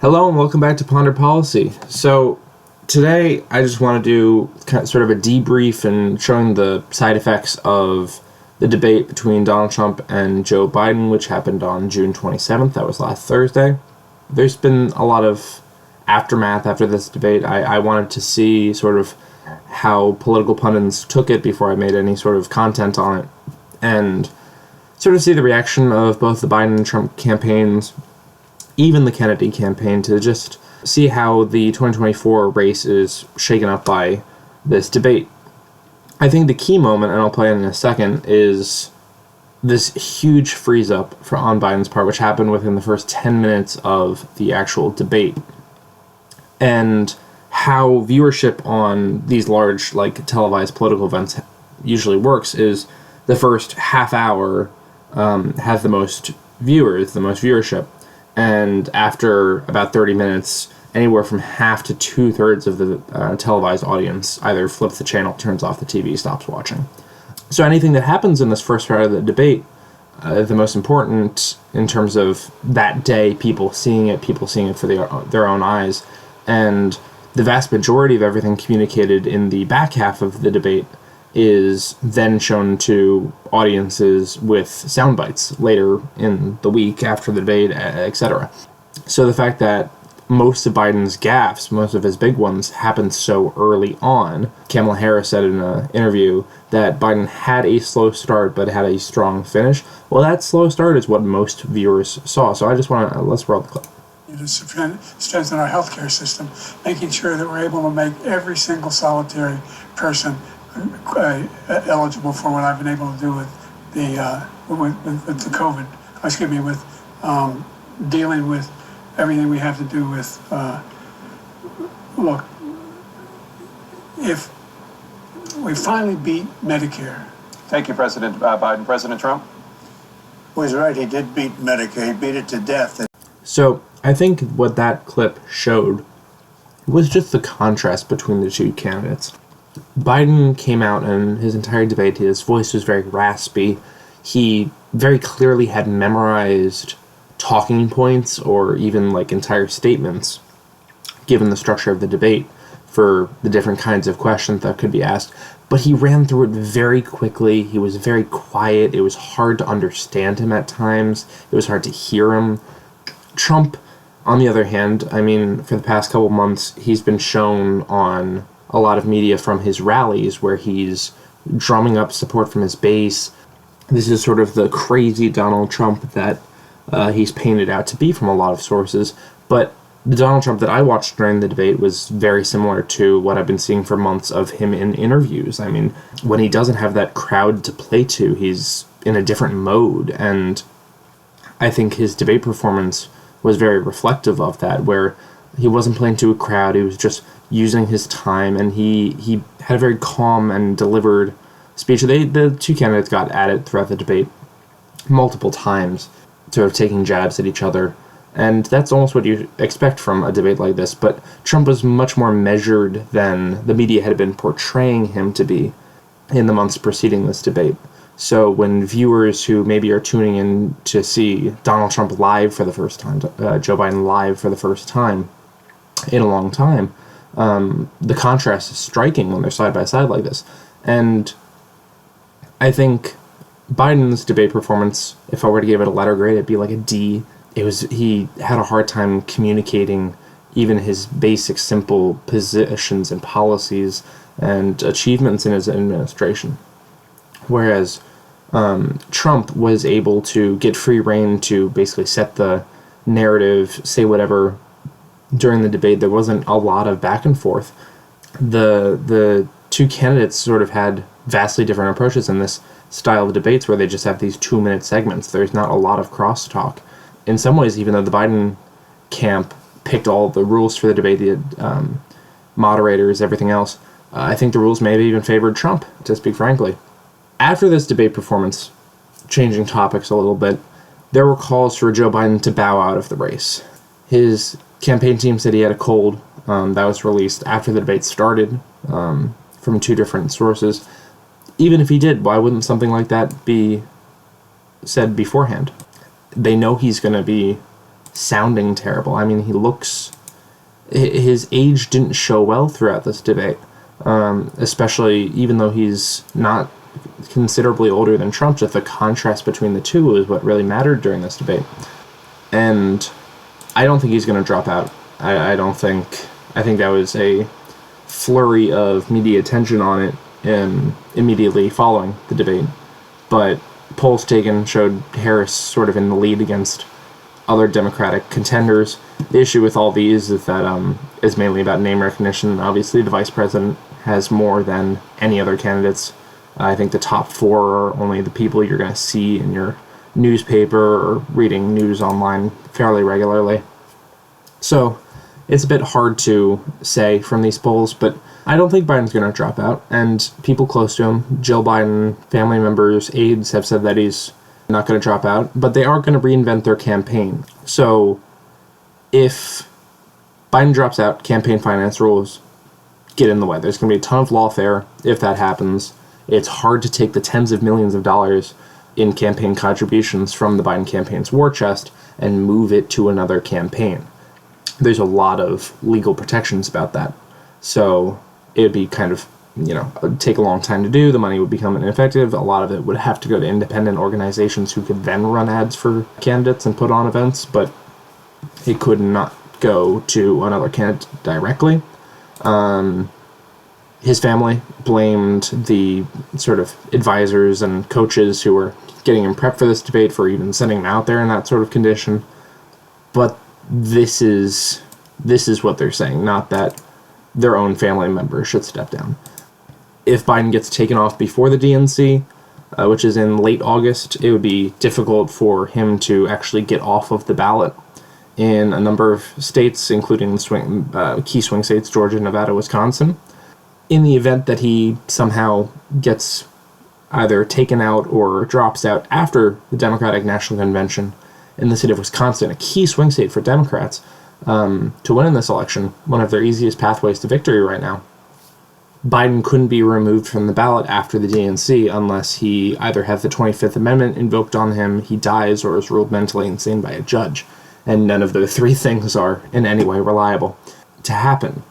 Hello and welcome back to Ponder Policy. So today I just want to do sort of a debrief and showing the side effects of the debate between Donald Trump and Joe Biden, which happened on June 27th. That was last Thursday. There's been a lot of aftermath after this debate. I wanted to see sort of how political pundits took it before I made any sort of content on it, and sort of see the reaction of both the Biden and Trump campaigns, even the Kennedy campaign, to just see how the 2024 race is shaken up by this debate. I think the key moment, and I'll play it in a second, is this huge freeze-up on Biden's part, which happened within the first 10 minutes of the actual debate. And how viewership on these large, televised political events usually works is the first half hour has the most viewers, the most viewership. And after about 30 minutes, anywhere from half to two-thirds of the televised audience either flips the channel, turns off the TV, stops watching. So anything that happens in this first part of the debate, the most important in terms of that day, people seeing it for their own eyes, and the vast majority of everything communicated in the back half of the debate is then shown to audiences with sound bites later in the week after the debate, etc. So the fact that most of Biden's gaffes, most of his big ones, happened so early on. Kamala Harris said in an interview that Biden had a slow start but had a strong finish. Well, that slow start is what most viewers saw. So I just want to, let's roll the clip. To strengthen our healthcare system, making sure that we're able to make every single solitary person eligible for what I've been able to do with the COVID. With dealing with everything we have to do with. Look, if we finally beat Medicare. Thank you, President Biden. President Trump? Well, he's right. He did beat Medicare. He beat it to death. So I think what that clip showed was just the contrast between the two candidates. Biden came out and his entire debate, his voice was very raspy. He very clearly had memorized talking points or even entire statements, given the structure of the debate, for the different kinds of questions that could be asked. But he ran through it very quickly. He was very quiet. It was hard to understand him at times. It was hard to hear him. Trump, on the other hand, for the past couple months, he's been shown on a lot of media from his rallies where he's drumming up support from his base. This is sort of the crazy Donald Trump that he's painted out to be from a lot of sources. But the Donald Trump that I watched during the debate was very similar to what I've been seeing for months of him in interviews. When he doesn't have that crowd to play to, he's in a different mode. And I think his debate performance was very reflective of that, where he wasn't playing to a crowd, he was just using his time, and he had a very calm and delivered speech. The two candidates got at it throughout the debate multiple times, sort of taking jabs at each other, and that's almost what you expect from a debate like this. But Trump was much more measured than the media had been portraying him to be in the months preceding this debate. So when viewers who maybe are tuning in to see Donald Trump live for the first time, Joe Biden live for the first time in a long time, the contrast is striking when they're side by side like this. And I think Biden's debate performance, if I were to give it a letter grade, it'd be like a D. He had a hard time communicating even his basic, simple positions and policies and achievements in his administration. Whereas Trump was able to get free rein to basically set the narrative, say whatever during the debate. There wasn't a lot of back and forth. The two candidates sort of had vastly different approaches in this style of debates where they just have these 2-minute segments. There's not a lot of crosstalk. In some ways, even though the Biden camp picked all the rules for the debate, the moderators, everything else, I think the rules may have even favored Trump, to speak frankly. After this debate performance, changing topics a little bit, there were calls for Joe Biden to bow out of the race. His campaign team said he had a cold. That was released after the debate started from two different sources. Even if he did, why wouldn't something like that be said beforehand? They know he's going to be sounding terrible. I mean, his age didn't show well throughout this debate, especially even though he's not considerably older than Trump. Just the contrast between the two is what really mattered during this debate. And I don't think he's going to drop out. I think that was a flurry of media attention on it immediately following the debate. But polls taken showed Harris sort of in the lead against other Democratic contenders. The issue with all these is that is mainly about name recognition. Obviously, the vice president has more than any other candidates. I think the top four are only the people you're going to see in your newspaper or reading news online fairly regularly. So it's a bit hard to say from these polls, but I don't think Biden's going to drop out. And people close to him, Jill Biden, family members, aides, have said that he's not going to drop out, but they are going to reinvent their campaign. So if Biden drops out, campaign finance rules get in the way. There's going to be a ton of lawfare if that happens. It's hard to take the tens of millions of dollars in campaign contributions from the Biden campaign's war chest and move it to another campaign. There's a lot of legal protections about that. So it would be kind of, take a long time to do. The money would become ineffective. A lot of it would have to go to independent organizations who could then run ads for candidates and put on events, but it could not go to another candidate directly. His family blamed the sort of advisors and coaches who were getting him prepped for this debate for even sending him out there in that sort of condition. But this is what they're saying, not that their own family members should step down. If Biden gets taken off before the DNC, which is in late August, it would be difficult for him to actually get off of the ballot in a number of states, including the key swing states, Georgia, Nevada, Wisconsin. In the event that he somehow gets either taken out or drops out after the Democratic National Convention in the state of Wisconsin, a key swing state for Democrats, to win in this election, one of their easiest pathways to victory right now, Biden couldn't be removed from the ballot after the DNC unless he either has the 25th Amendment invoked on him, he dies, or is ruled mentally insane by a judge. And none of the three things are in any way reliable to happen.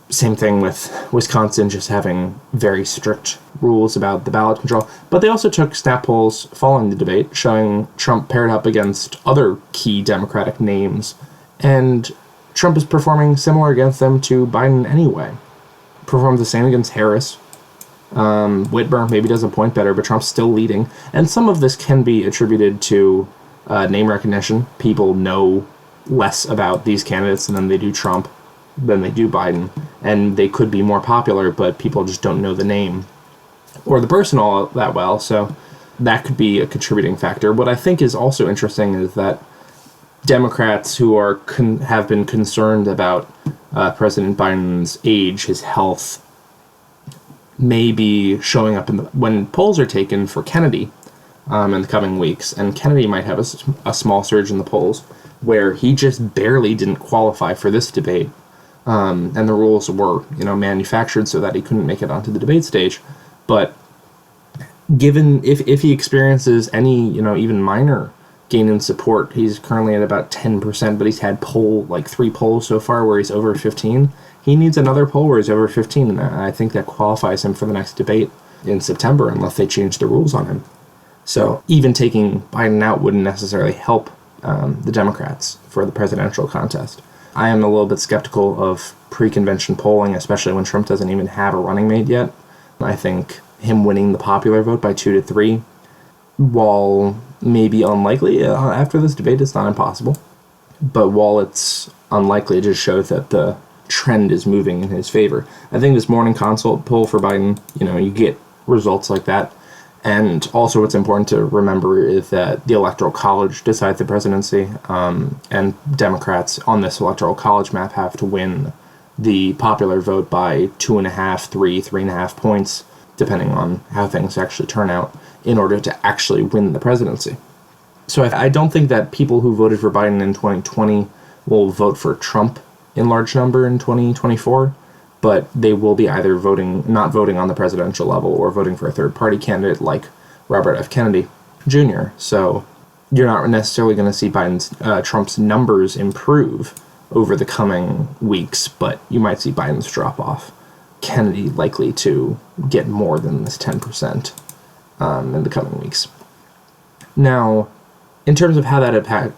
Same thing with Wisconsin just having very strict rules about the ballot control. But they also took snap polls following the debate, showing Trump paired up against other key Democratic names. And Trump is performing similar against them to Biden anyway. Performs the same against Harris. Whitmer maybe does a point better, but Trump's still leading. And some of this can be attributed to name recognition. People know less about these candidates than they do Trump, than they do Biden, and they could be more popular, but people just don't know the name or the person all that well, so that could be a contributing factor. What I think is also interesting is that Democrats who are have been concerned about President Biden's age, his health, may be showing up when polls are taken for Kennedy in the coming weeks, and Kennedy might have a small surge in the polls where he just barely didn't qualify for this debate. And the rules were, manufactured so that he couldn't make it onto the debate stage. But given if he experiences any, even minor gain in support, he's currently at about 10%, but he's had 3 polls so far where he's over 15. He needs another poll where he's over 15, and I think that qualifies him for the next debate in September unless they change the rules on him. So even taking Biden out wouldn't necessarily help the Democrats for the presidential contest. I am a little bit skeptical of pre-convention polling, especially when Trump doesn't even have a running mate yet. I think him winning the popular vote by 2 to 3, while maybe unlikely after this debate, it's not impossible. But while it's unlikely, it just shows that the trend is moving in his favor. I think this morning consult poll for Biden, you get results like that. And also what's important to remember is that the Electoral College decides the presidency, and Democrats on this Electoral College map have to win the popular vote by 2.5, 3.5 points, depending on how things actually turn out, in order to actually win the presidency. So I don't think that people who voted for Biden in 2020 will vote for Trump in large number in 2024. But they will be either not voting on the presidential level or voting for a third-party candidate like Robert F. Kennedy Jr. So you're not necessarily going to see Trump's numbers improve over the coming weeks, but you might see Biden's drop off. Kennedy likely to get more than this 10% in the coming weeks. Now, in terms of how that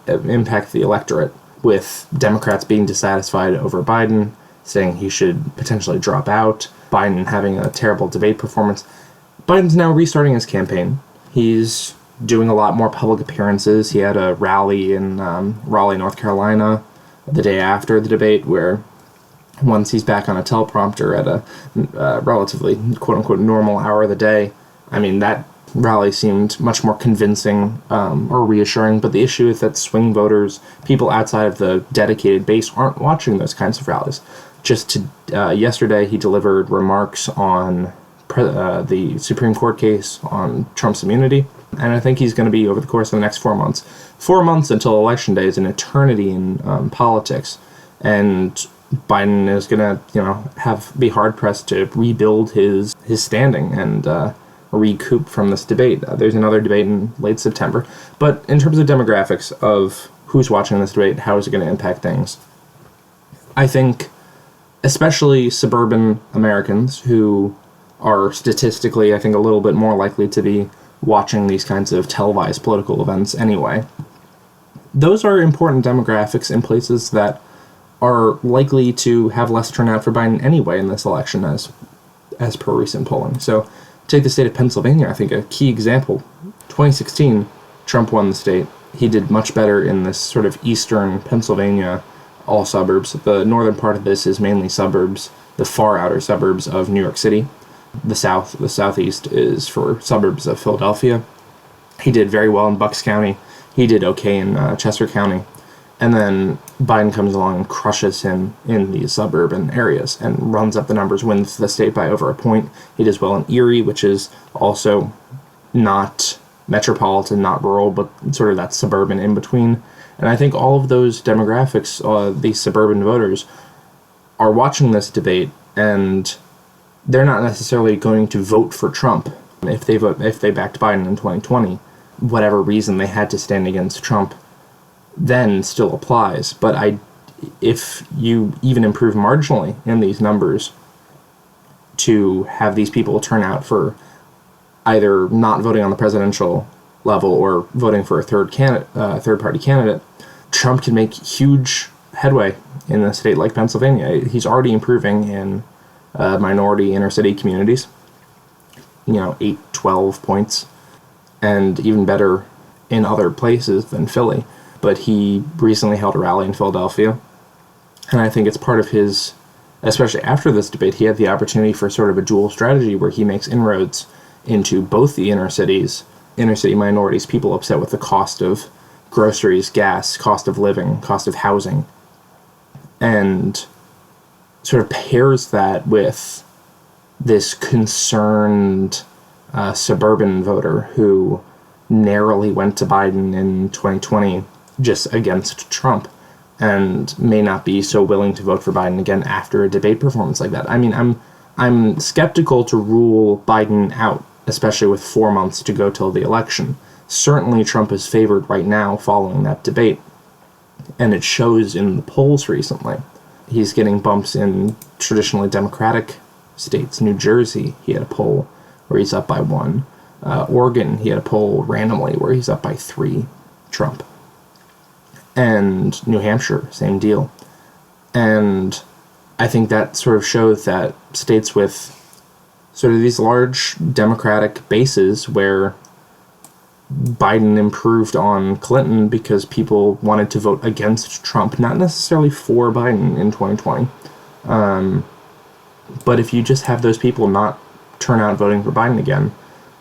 impacts the electorate, with Democrats being dissatisfied over Biden, saying he should potentially drop out, Biden having a terrible debate performance, Biden's now restarting his campaign. He's doing a lot more public appearances. He had a rally in Raleigh, North Carolina, the day after the debate, where once he's back on a teleprompter at a relatively quote-unquote normal hour of the day, I mean, that rally seemed much more convincing or reassuring, but the issue is that swing voters, people outside of the dedicated base, aren't watching those kinds of rallies. Yesterday, he delivered remarks on the Supreme Court case on Trump's immunity, and I think he's going to be, over the course of the next 4 months. 4 months until Election Day is an eternity in politics, and Biden is going to, be hard-pressed to rebuild his standing and recoup from this debate. There's another debate in late September. But in terms of demographics of who's watching this debate, how is it going to impact things? I think especially suburban Americans who are statistically, I think, a little bit more likely to be watching these kinds of televised political events anyway. Those are important demographics in places that are likely to have less turnout for Biden anyway in this election as per recent polling. So take the state of Pennsylvania, I think a key example. 2016, Trump won the state. He did much better in this sort of eastern Pennsylvania, all suburbs. The northern part of this is mainly suburbs, the far outer suburbs of New York City. The southeast is for suburbs of Philadelphia. He did very well in Bucks County. He did okay in Chester County. And then Biden comes along and crushes him in these suburban areas and runs up the numbers, wins the state by over a point. He does well in Erie, which is also not metropolitan, not rural, but sort of that suburban in between. And I think all of those demographics, these suburban voters, are watching this debate, and they're not necessarily going to vote for Trump if they backed Biden in 2020. Whatever reason they had to stand against Trump then still applies. But if you even improve marginally in these numbers to have these people turn out for either not voting on the presidential level or voting for a third-party candidate, Trump can make huge headway in a state like Pennsylvania. He's already improving in minority inner-city communities, 8, 12 points, and even better in other places than Philly. But he recently held a rally in Philadelphia, and I think it's part of his, especially after this debate, he had the opportunity for sort of a dual strategy where he makes inroads into both the inner city minorities, people upset with the cost of groceries, gas, cost of living, cost of housing, and sort of pairs that with this concerned suburban voter who narrowly went to Biden in 2020 just against Trump and may not be so willing to vote for Biden again after a debate performance like that. I mean, I'm skeptical to rule Biden out, especially with 4 months to go till the election. Certainly Trump is favored right now following that debate, and it shows in the polls recently. He's getting bumps in traditionally Democratic states. New Jersey, he had a poll where he's up by 1. Oregon, he had a poll randomly where he's up by 3, Trump. And New Hampshire, same deal. And I think that sort of shows that states with sort of these large Democratic bases where Biden improved on Clinton because people wanted to vote against Trump, not necessarily for Biden in 2020. But if you just have those people not turn out voting for Biden again,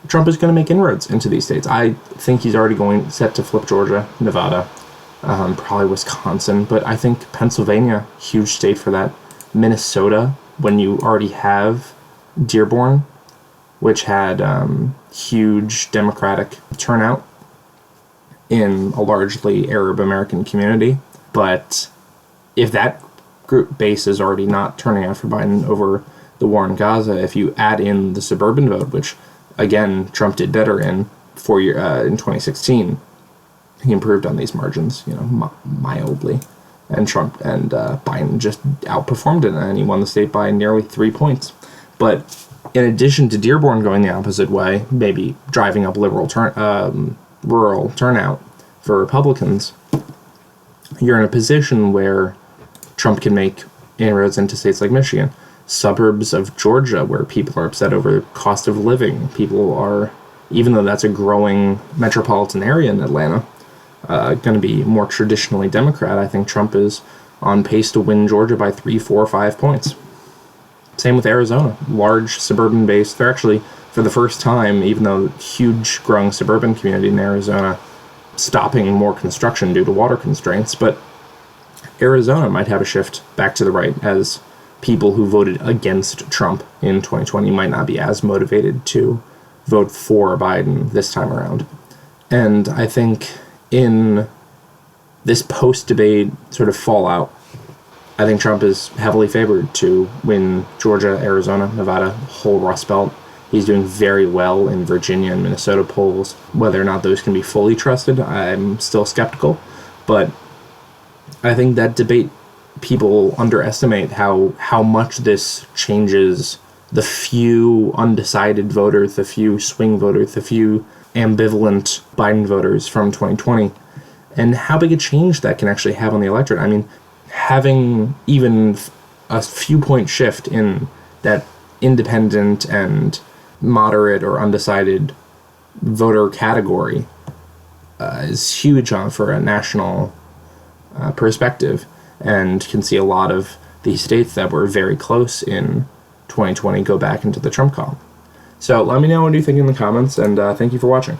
Trump is going to make inroads into these states. I think he's already set to flip Georgia, Nevada, probably Wisconsin, but I think Pennsylvania, huge state for that. Minnesota, when you already have Dearborn, which had huge Democratic turnout in a largely Arab American community. But if that group base is already not turning out for Biden over the war in Gaza, if you add in the suburban vote, which again Trump did better in 2016, he improved on these margins, mildly. And Trump and Biden just outperformed it, and he won the state by nearly 3 points. But in addition to Dearborn going the opposite way, maybe driving up rural turnout for Republicans, you're in a position where Trump can make inroads into states like Michigan, suburbs of Georgia where people are upset over the cost of living. People are, even though that's a growing metropolitan area in Atlanta, going to be more traditionally Democrat. I think Trump is on pace to win Georgia by 3, 4, 5 points. Same with Arizona, large suburban base. They're actually, for the first time, even though huge growing suburban community in Arizona, stopping more construction due to water constraints, but Arizona might have a shift back to the right as people who voted against Trump in 2020 might not be as motivated to vote for Biden this time around. And I think in this post-debate sort of fallout, I think Trump is heavily favored to win Georgia, Arizona, Nevada, whole Rust Belt. He's doing very well in Virginia and Minnesota polls. Whether or not those can be fully trusted, I'm still skeptical. But I think that debate, people underestimate how much this changes the few undecided voters, the few swing voters, the few ambivalent Biden voters from 2020, and how big a change that can actually have on the electorate. I mean, having even a few point shift in that independent and moderate or undecided voter category is huge for a national perspective, and can see a lot of these states that were very close in 2020 go back into the Trump column. So let me know what you think in the comments, and thank you for watching.